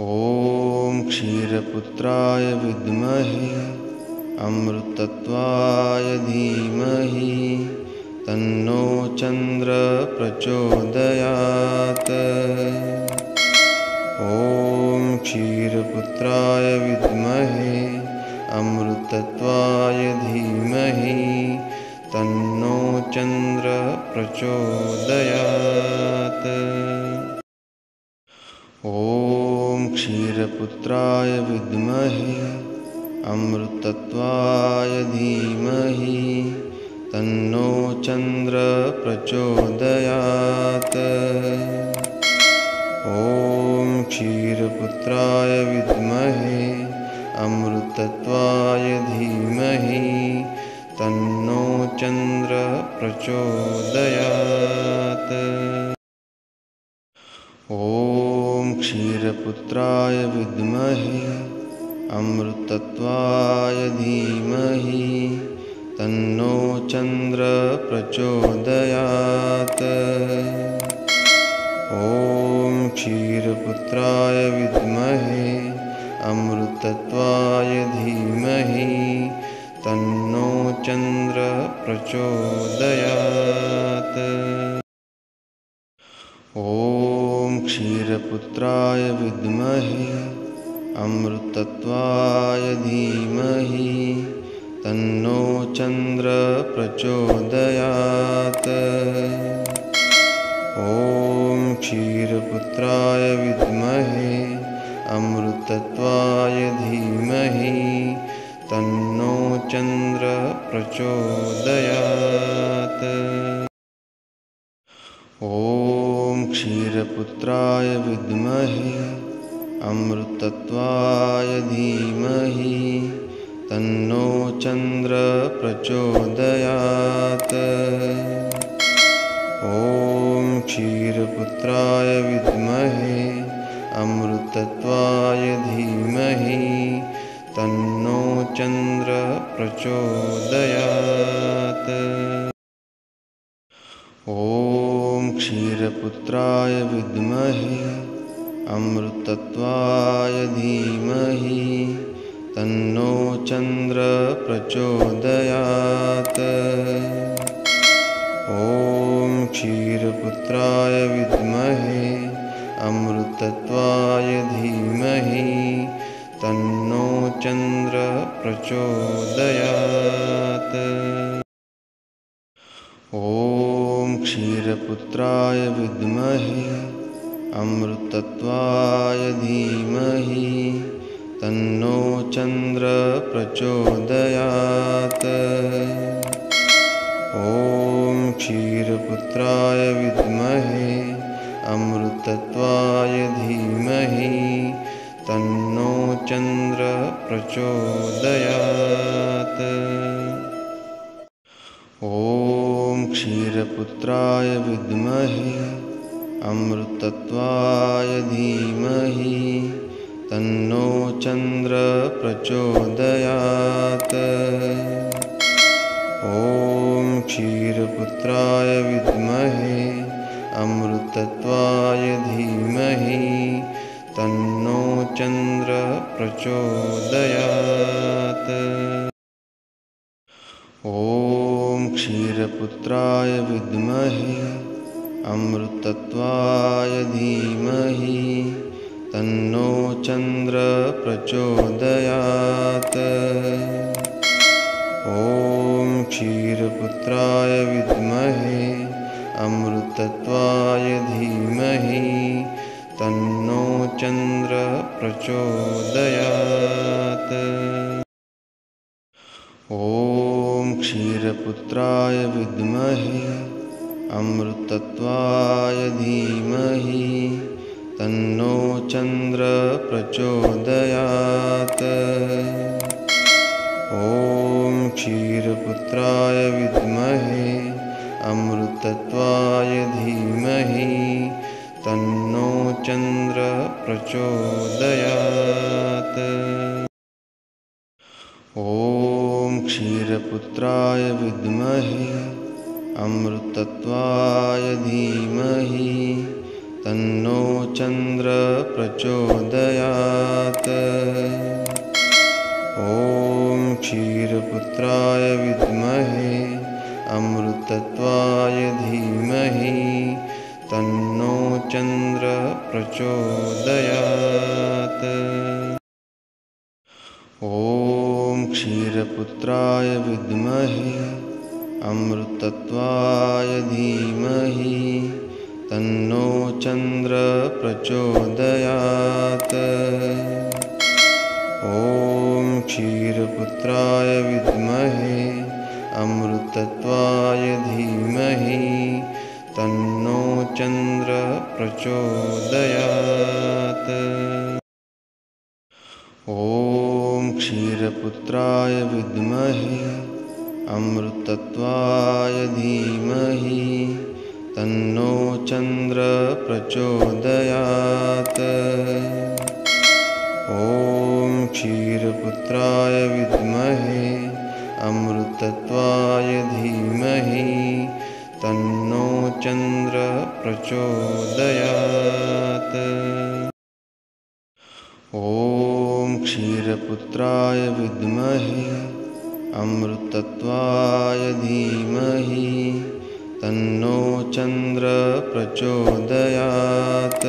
ॐ क्षीरपुत्राय विद्महे अमृतत्वाय धीमहि तन्नो चन्द्रः प्रचोदयात्। ॐ क्षीरपुत्राय विद्महे अमृतत्वाय धीमहि तन्नो चन्द्रः प्रचोदयात्। ॐ क्षीरपुत्राय विद्महे अमृतत्वाय धीमहि तन्नो चन्द्रः प्रचोदयात्। ॐ क्षीरपुत्राय विद्महे अमृतत्वाय धीमहि तन्नो चन्द्रः प्रचोदयात्। ॐ क्षीरपुत्राय विद्महे अमृतत्वाय धीमहि तन्नो चन्द्रः प्रचोदयात्। ॐ क्षीरपुत्राय विद्महे अमृतत्वाय धीमहि तन्नो चन्द्रः प्रचोदयात्। ॐ क्षीरपुत्राय विद्महे अमृतत्वाय धीमहि तन्नो चन्द्रः प्रचोदयात्। ॐ क्षीरपुत्राय विद्महे अमृतत्वाय धीमहि तन्नो चन्द्रः प्रचोदयात्। ॐ क्षीरपुत्राय विद्महे अमृतत्वाय धीमहि तन्नो चन्द्रः प्रचोदयात्। ॐ क्षीरपुत्राय विद्महे अमृतत्वाय धीमहि तन्नो चन्द्रः प्रचोदयात्। ॐ क्षीरपुत्राय विद्महे अमृतत्वाय धीमहि तन्नो चन्द्रः प्रचोदयात्। ॐ क्षीरपुत्राय विद्महे अमृतत्वाय धीमहि तन्नो चन्द्रः प्रचोदयात्। ॐ क्षीरपुत्राय विद्महे अमृतत्वाय धीमहि तन्नो चन्द्रः प्रचोदयात्। ॐ क्षीरपुत्राय विद्महे अमृतत्वाय धीमहि तन्नो चन्द्रः प्रचोदयात्। ॐ क्षीरपुत्राय विद्महे अमृतत्वाय धीमहि तन्नो चन्द्रः प्रचोदयात्। ॐ क्षीरपुत्राय विद्महे अमृतत्वाय धीमहि तन्नो चन्द्रः प्रचोदयात्। ॐ क्षीरपुत्राय विद्महे अमृतत्वाय धीमहि तन्नो चन्द्रः प्रचोदयात्। ॐ क्षीरपुत्राय विद्महे अमृतत्वाय धीमहि तन्नो चन्द्रः प्रचोदयात्। ॐ क्षीरपुत्राय विद्महे अमृतत्वाय धीमहि तन्नो चन्द्रः प्रचोदयात्। ॐ क्षीरपुत्राय विद्महे अमृतत्वाय धीमहि तन्नो चन्द्रः प्रचोदयात्। ॐ क्षीरपुत्राय विद्महे अमृतत्वाय धीमहि तन्नो चन्द्रः प्रचोदयात्। ॐ क्षीरपुत्राय विद्महे अमृतत्वाय धीमहि तन्नो चन्द्रः प्रचोदयात्। ॐ क्षीरपुत्राय विद्महे अमृतत्वाय धीमहि तन्नो चन्द्रः प्रचोदयात्। ॐ क्षीरपुत्राय विद्महे अमृतत्वाय धीमहि तन्नो चन्द्रः प्रचोदयात्। ॐ क्षीरपुत्राय विद्महे अमृतत्वाय धीमहि तन्नो चन्द्रः प्रचोदयात्। ॐ क्षीरपुत्राय विद्महे अमृतत्वाय धीमहि तन्नो चन्द्रः प्रचोदयात्। ॐ क्षीरपुत्राय विद्महे अमृतत्वाय धीमहि तन्नो चन्द्रः प्रचोदयात्।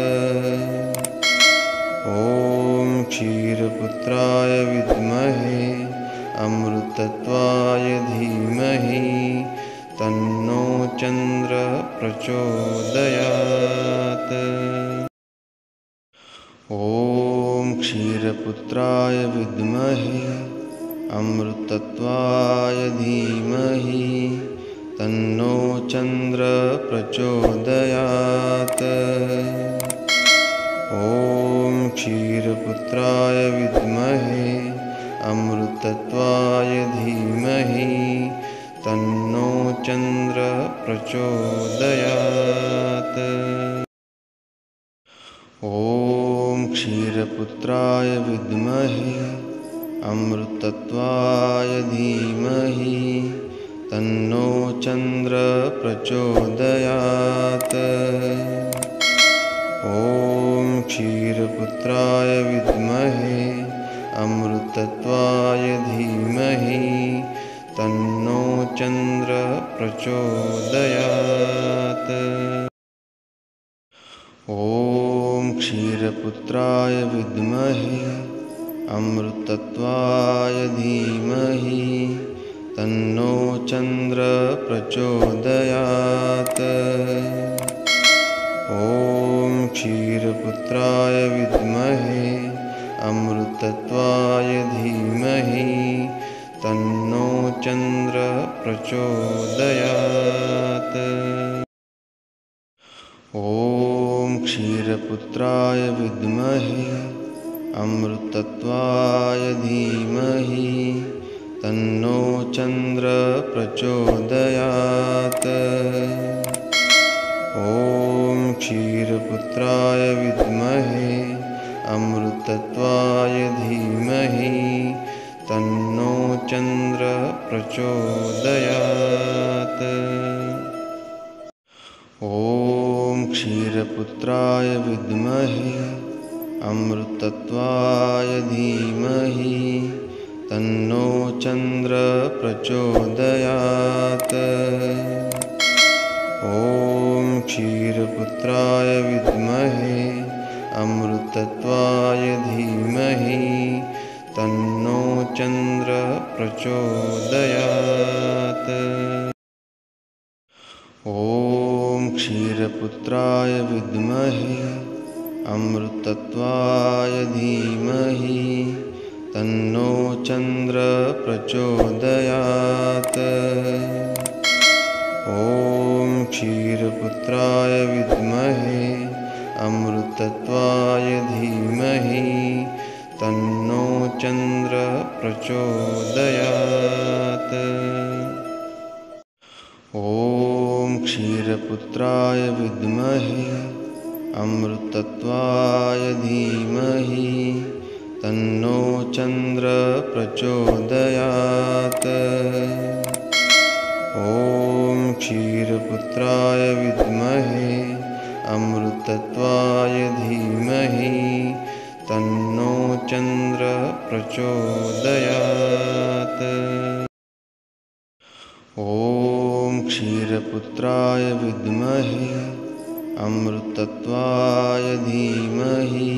ॐ क्षीरपुत्राय विद्महे अमृतत्वाय धीमहि तन्नो चन्द्रः प्रचोदयात्। ॐ क्षीरपुत्राय विद्महे अमृतत्वाय धीमहि तन्नो चन्द्रः प्रचोदयात्। ॐ क्षीरपुत्राय विद्महे अमृतत्वाय धीमहि तन्नो चन्द्रः प्रचोदयात्। ॐ क्षीरपुत्राय विद्महे अमृतत्वाय धीमहि तन्नो चन्द्रः प्रचोदयात्। ॐ क्षीरपुत्राय विद्महे अमृतत्वाय धीमहि तन्नो चन्द्रः प्रचोदयात्। ॐ क्षीरपुत्राय विद्महे अमृतत्वाय धीमहि तन्नो चन्द्रः प्रचोदयात्। ॐ क्षीरपुत्राय विद्महे अमृतत्वाय धीमहि तन्नो चन्द्रः प्रचोदयात्। ॐ क्षीरपुत्राय विद्महे अमृतत्वाय धीमहि तन्नो चन्द्रः प्रचोदयात्। ॐ क्षीरपुत्राय विद्महे अमृतत्वाय धीमहि तन्नो चन्द्रः प्रचोदयात्। ॐ क्षीरपुत्राय विद्महे अमृतत्वाय धीमहि तन्नो चन्द्रः प्रचोदयात्। ॐ क्षीरपुत्राय विद्महे अमृतत्वाय धीमहि तन्नो चन्द्रः प्रचोदयात्। ॐ क्षीरपुत्राय विद्महे अमृतत्वाय धीमहि तन्नो चन्द्रः प्रचोदयात्। ॐ क्षीरपुत्राय विद्महे अमृतत्वाय धीमहि तन्नो चन्द्रः प्रचोदयात्। ॐ क्षीरपुत्राय विद्महे अमृतत्वाय धीमहि तन्नो चन्द्रः प्रचोदयात्। ॐ क्षीरपुत्राय विद्महे अमृतत्वाय धीमहि तन्नो चन्द्रः प्रचोदयात्। ॐ क्षीरपुत्राय विद्महे अमृतत्वाय धीमहि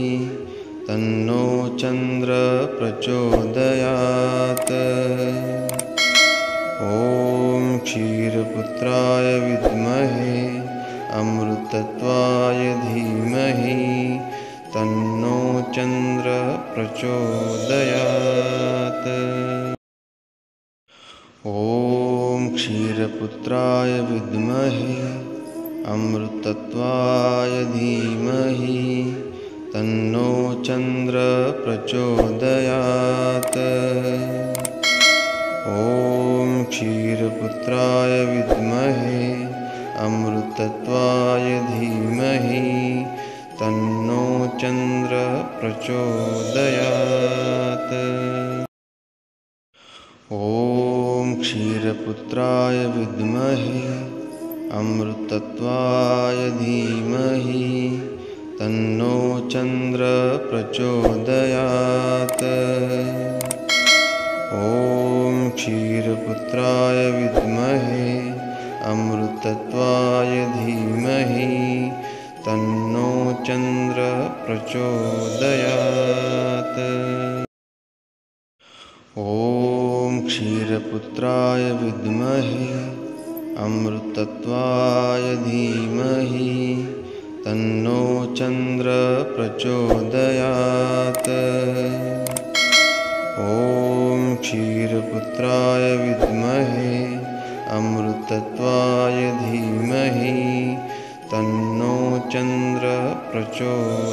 तन्नो चन्द्रः प्रचोदयात्। ॐ क्षीरपुत्राय विद्महे अमृतत्वाय धीमहि तन्नो चन्द्रः प्रचोदयात्। ॐ क्षीरपुत्राय विद्महे अमृतत्वाय धीमहि तन्नो चन्द्रः प्रचोदयात्। ॐ क्षीरपुत्राय विद्महे अमृतत्वाय धीमहि तन्नो चन्द्रः प्रचोदयात्। ॐ क्षीरपुत्राय विद्महे अमृतत्वाय धीमहि तन्नो चन्द्रः प्रचोदयात्। ॐ क्षीरपुत्राय विद्महे अमृतत्वाय धीमहि तन्नो चन्द्रः प्रचोदयात्। ॐ क्षीरपुत्राय विद्महे अमृतत्वाय धीमहि तन्नो चन्द्रः प्रचोदयात्। ॐ क्षीरपुत्राय विद्महे अमृतत्वाय धीमहि तन्नो चन्द्रः प्रचोदयात्।